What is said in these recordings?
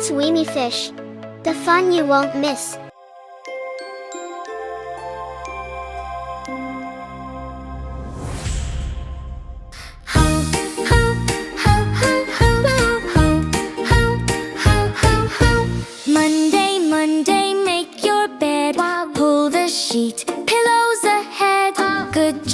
It's VimiFish, the fun you won't miss. Monday, Monday, make your bed. Pull the sheet, pillows ahead. Good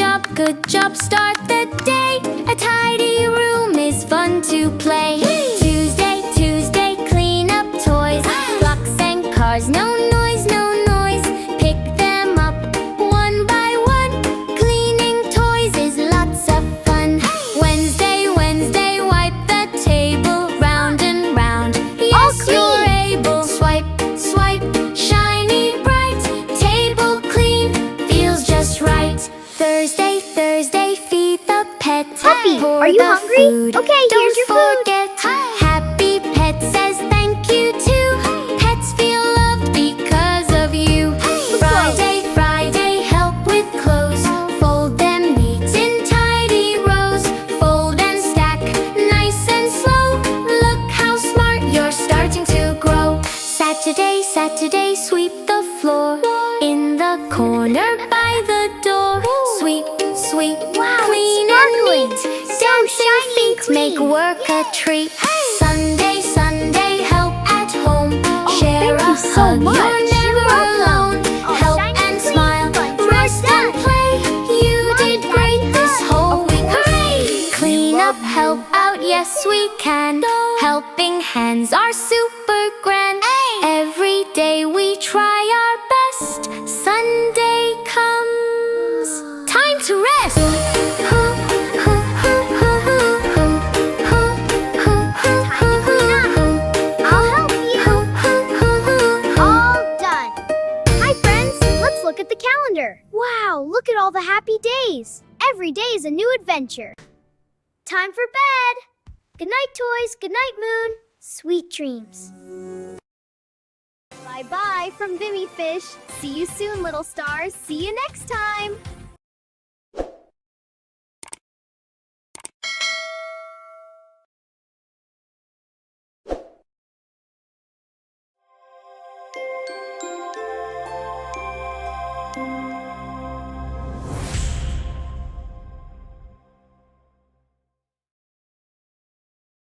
job, start the day. A tidy room is fun to play. Tuesday, Tuesday, clean up toys. Blocks and cars, no noise, no noise. Pick them up one by one. Cleaning toys is lots of fun. Wednesday, Wednesday, wipe the table round and round. Yes, you're able. Swipe, swipe, shiny bright. Table clean, feels just right. Thursday, Thursday, feed the pet. Puppy, Pour are you the hungry? food. Okay, here's your Don't food. forget. Happy Pet says thank you too. Pets feel loved because of you. Friday, Friday, help with clothes. Fold them neat in tidy rows. Fold and stack, nice and slow. Look how smart you're starting to grow. Saturday, Saturday, sweep the floor. In the corner by the door. Sweep, sweep, clean and neat. Dancing feet make work a treat. Sunday, Sunday, help at home. Share thank you a so hug, much. you're never You're welcome. alone. Help shiny, and clean, smile, fun chores rest and done. play. You Mommy, did great Daddy, this hug. whole Of week. course. Hooray! Clean up, help out, yes we can. Helping hands are super grand. Every day we try our best. Sunday comes, time to rest. I'll help you. All done. Hi, friends. Let's look at the calendar. Wow, look at all the happy days. Every day is a new adventure. Time for bed. Good night, toys. Good night, Moon. Sweet dreams. Bye-bye from VimiFish. See you soon, little stars. See you next time.